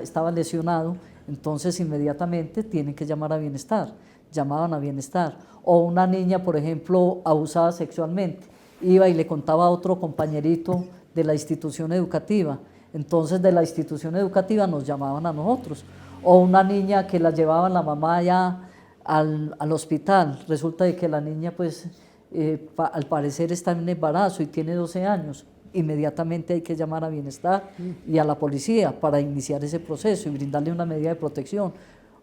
estaba lesionado. Entonces inmediatamente tienen que llamar a Bienestar, llamaban a Bienestar. O una niña, por ejemplo, abusada sexualmente, iba y le contaba a otro compañerito de la institución educativa, entonces de la institución educativa nos llamaban a nosotros. O una niña que la llevaba la mamá ya al hospital, resulta de que la niña pues al parecer está en embarazo y tiene 12 años, inmediatamente hay que llamar a Bienestar y a la policía para iniciar ese proceso y brindarle una medida de protección.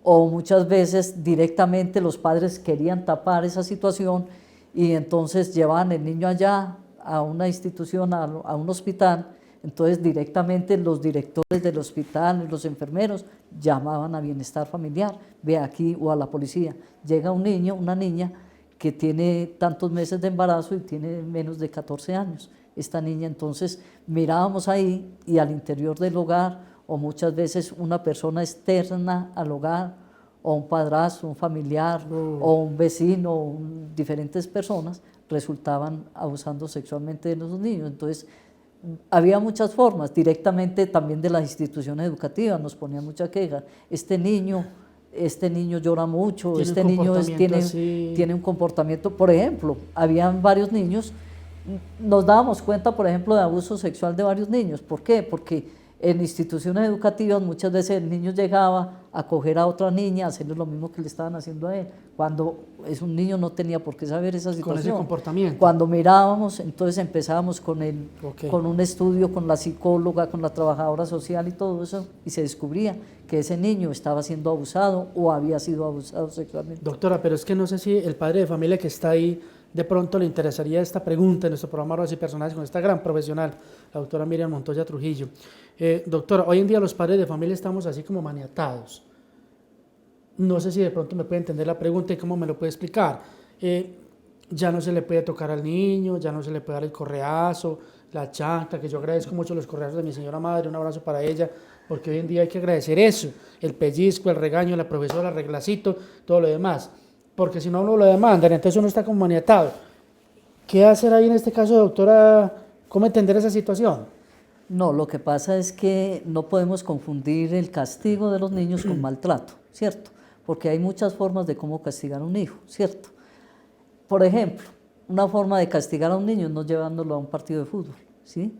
O muchas veces directamente los padres querían tapar esa situación y entonces llevaban el niño allá a una institución, a un hospital. Entonces directamente los directores del hospital, los enfermeros, llamaban a Bienestar Familiar, ve aquí, o a la policía. Llega un niño, una niña que tiene tantos meses de embarazo y tiene menos de 14 años. Esta niña, entonces mirábamos ahí y al interior del hogar, o muchas veces una persona externa al hogar, o un padrastro, un familiar, o un vecino, diferentes personas, resultaban abusando sexualmente de los niños. Entonces, había muchas formas, directamente también de las instituciones educativas nos ponían mucha queja. Este niño llora mucho, este niño tiene un comportamiento, por ejemplo, habían varios niños, nos dábamos cuenta, por ejemplo, de abuso sexual de varios niños. ¿Por qué? Porque en instituciones educativas muchas veces el niño llegaba a coger a otra niña, a hacerle lo mismo que le estaban haciendo a él, cuando es un niño no tenía por qué saber esa situación. Con ese comportamiento. Cuando mirábamos, entonces empezábamos con un estudio, con la psicóloga, con la trabajadora social y todo eso, y se descubría que ese niño estaba siendo abusado o había sido abusado sexualmente. Doctora, pero es que no sé si el padre de familia que está ahí de pronto le interesaría esta pregunta en nuestro programa Horas y Personajes con esta gran profesional, la doctora Miriam Montoya Trujillo. Doctora, hoy en día los padres de familia estamos así como maniatados. No sé si de pronto me puede entender la pregunta y cómo me lo puede explicar. Ya no se le puede tocar al niño, ya no se le puede dar el correazo, la chancla, que yo agradezco mucho los correazos de mi señora madre, un abrazo para ella, porque hoy en día hay que agradecer eso, el pellizco, el regaño, la profesora, el reglacito, todo lo demás, porque si no uno lo demandan, entonces uno está como maniatado. ¿Qué hacer ahí en este caso, doctora? ¿Cómo entender esa situación? No, lo que pasa es que no podemos confundir el castigo de los niños con maltrato, ¿cierto? Porque hay muchas formas de cómo castigar a un hijo, ¿cierto? Por ejemplo, una forma de castigar a un niño es no llevándolo a un partido de fútbol, ¿sí?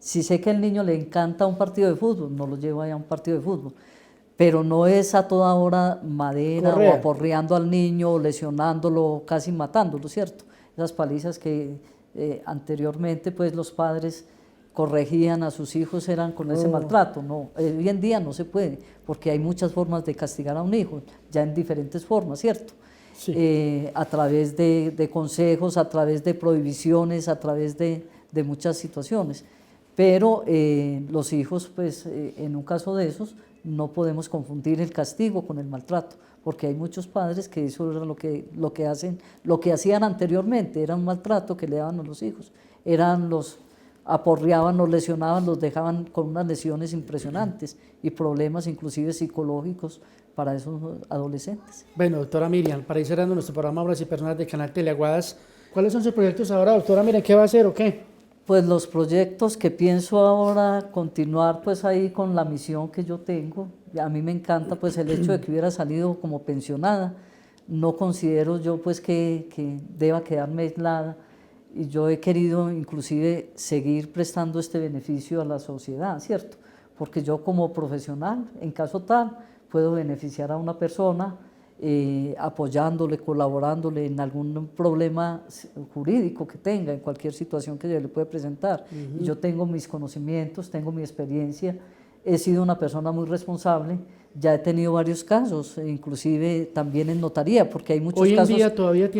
Si sé que al niño le encanta un partido de fútbol, no lo llevo a un partido de fútbol, pero no es a toda hora madera o aporreando al niño, o lesionándolo, casi matándolo, ¿cierto? Esas palizas que anteriormente pues los padres corregían a sus hijos eran con ese maltrato. No, hoy en día no se puede, porque hay muchas formas de castigar a un hijo, ya en diferentes formas, ¿cierto? Sí. A través de consejos, a través de prohibiciones, a través de muchas situaciones. Pero los hijos, pues en un caso de esos, no podemos confundir el castigo con el maltrato, porque hay muchos padres que eso era lo que hacían anteriormente, era un maltrato que le daban a los hijos, los aporreaban, los lesionaban, los dejaban con unas lesiones impresionantes y problemas inclusive psicológicos para esos adolescentes. Bueno, doctora Miriam, para ir cerrando nuestro programa Obras y Personas de Canal Teleaguadas, ¿cuáles son sus proyectos ahora, doctora Miriam? ¿Qué va a hacer o qué? Pues los proyectos que pienso ahora continuar pues ahí con la misión que yo tengo. A mí me encanta pues el hecho de que hubiera salido como pensionada. No considero yo pues que deba quedarme aislada, y yo he querido inclusive seguir prestando este beneficio a la sociedad, ¿cierto? Porque yo como profesional, en caso tal, puedo beneficiar a una persona apoyándole, colaborándole en algún problema jurídico que tenga, en cualquier situación que se le puede presentar. Y yo tengo mis conocimientos, tengo mi experiencia, he sido una persona muy responsable, ya he tenido varios casos, inclusive también en notaría, porque hay muchos casos. Hoy en día todavía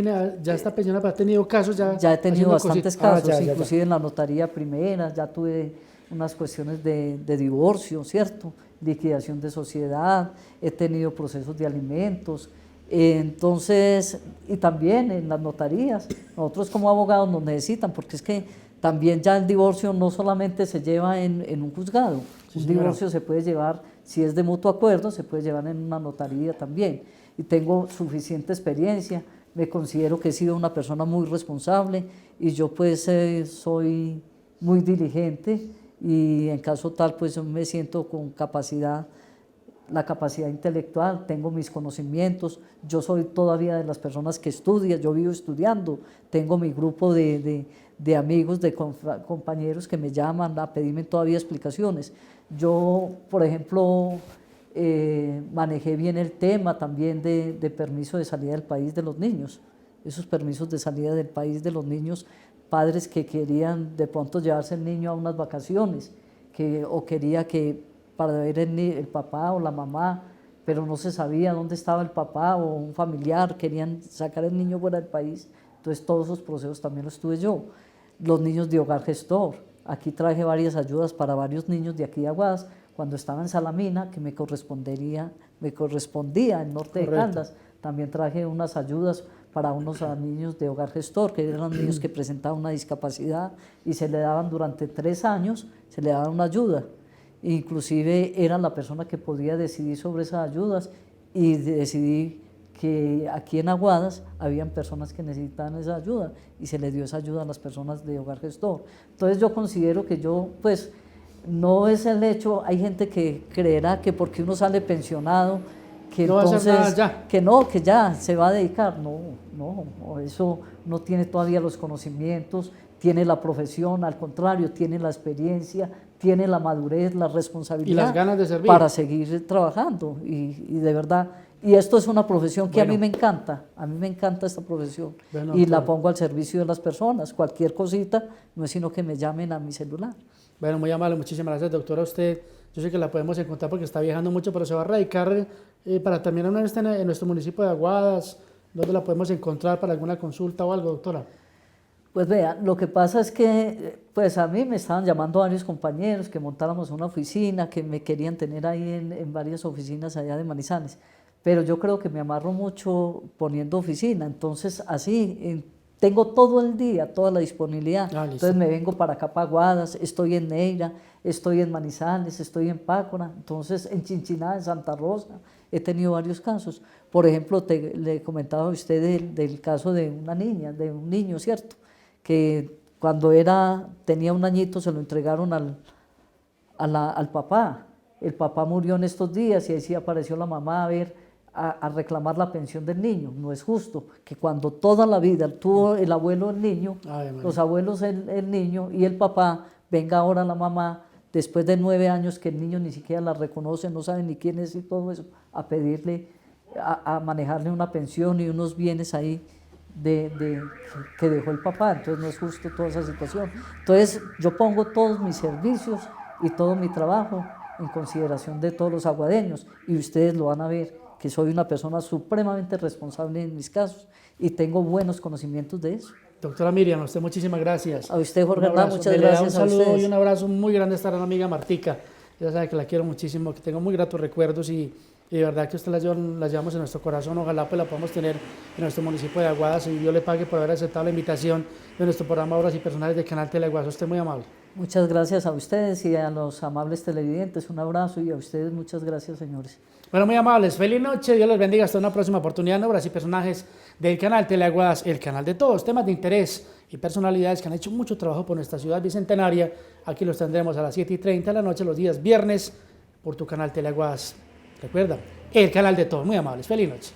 ya está pensionada, pero ha tenido casos ya. Ya he tenido bastantes casos, inclusive en la notaría primera, ya tuve unas cuestiones de divorcio, ¿cierto? liquidación de sociedad, he tenido procesos de alimentos, entonces, y también en las notarías, nosotros como abogados nos necesitan, porque es que también ya el divorcio no solamente se lleva en un juzgado, Sí, un señora. divorcio se puede llevar, si es de mutuo acuerdo, se puede llevar en una notaría también, y tengo suficiente experiencia, me considero que he sido una persona muy responsable, y yo pues soy muy diligente, y en caso tal pues yo me siento con capacidad, la capacidad intelectual, tengo mis conocimientos, yo soy todavía de las personas que estudian, yo vivo estudiando, tengo mi grupo de amigos, de compañeros que me llaman a pedirme todavía explicaciones. Yo, por ejemplo, manejé bien el tema también de permiso de salida del país de los niños, esos permisos de salida del país de los niños, padres que querían de pronto llevarse el niño a unas vacaciones, o quería que para ver el papá o la mamá, pero no se sabía dónde estaba el papá o un familiar, querían sacar el niño fuera del país, entonces todos esos procesos también los tuve yo. Los niños de hogar gestor, aquí traje varias ayudas para varios niños de aquí de Aguadas, cuando estaba en Salamina, que me correspondía en Norte de Caldas, también traje unas ayudas para unos niños de hogar gestor, que eran niños que presentaban una discapacidad y se le daban durante 3 años, se le daba una ayuda. Inclusive era la persona que podía decidir sobre esas ayudas y decidí que aquí en Aguadas habían personas que necesitaban esa ayuda y se les dio esa ayuda a las personas de hogar gestor. Entonces yo considero que yo, pues, no es el hecho, hay gente que creerá que porque uno sale pensionado, que no entonces, va a hacer nada ya. que no, que ya se va a dedicar, no, eso no tiene todavía los conocimientos, tiene la profesión, al contrario, tiene la experiencia, tiene la madurez, la responsabilidad Y las ganas de servir. para seguir trabajando y de verdad, y esto es una profesión que Bueno. a mí me encanta esta profesión Bueno, y la doctor. pongo al servicio de las personas, cualquier cosita, no es sino que me llamen a mi celular. Bueno, muy amable, muchísimas gracias, doctora. Usted, yo sé que la podemos encontrar porque está viajando mucho, pero se va a radicar para terminar una vez en nuestro municipio de Aguadas. ¿Dónde la podemos encontrar para alguna consulta o algo, doctora? Pues vea, lo que pasa es que pues a mí me estaban llamando varios compañeros que montáramos una oficina, que me querían tener ahí en varias oficinas allá de Manizales, pero yo creo que me amarro mucho poniendo oficina, entonces así tengo todo el día, toda la disponibilidad, entonces me vengo para acá para Aguadas, estoy en Neira, estoy en Manizales, estoy en Pácora, entonces en Chinchiná, en Santa Rosa, he tenido varios casos. Por ejemplo, le comentaba a usted del caso de una niña, de un niño, ¿cierto?, que cuando tenía 1 añito se lo entregaron al papá. El papá murió en estos días y ahí sí apareció la mamá a reclamar la pensión del niño. No es justo que cuando toda la vida tuvo el abuelo el niño, los abuelos el niño y el papá, venga ahora la mamá, después de 9 años que el niño ni siquiera la reconoce, no sabe ni quién es y todo eso, a pedirle, a manejarle una pensión y unos bienes ahí que dejó el papá, entonces no es justo toda esa situación. Entonces yo pongo todos mis servicios y todo mi trabajo en consideración de todos los aguadeños y ustedes lo van a ver, que soy una persona supremamente responsable en mis casos y tengo buenos conocimientos de eso. Doctora Miriam, a usted muchísimas gracias. A usted, Jorge Un abrazo. Hernán, muchas Le da gracias a un saludo ustedes. y un abrazo muy grande a esta gran amiga Martica. Ya sabe que la quiero muchísimo, que tengo muy gratos recuerdos y de verdad que usted la llevamos en nuestro corazón. Ojalá pues la podamos tener en nuestro municipio de Aguadas y Dios le pague por haber aceptado la invitación de nuestro programa Obras y Personales de Canal Teleaguadas. Usted muy amable. Muchas gracias a ustedes y a los amables televidentes. Un abrazo y a ustedes muchas gracias, señores. Bueno, muy amables. Feliz noche. Dios los bendiga. Hasta una próxima oportunidad en Obras y Personajes del canal Teleaguadas, el canal de todos. Temas de interés y personalidades que han hecho mucho trabajo por nuestra ciudad bicentenaria. Aquí los tendremos a las 7:30 de la noche, los días viernes, por tu canal Teleaguadas. Recuerda, el canal de todos. Muy amables. Feliz noche.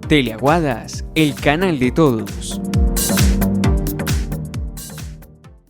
Teleaguadas, el canal de todos.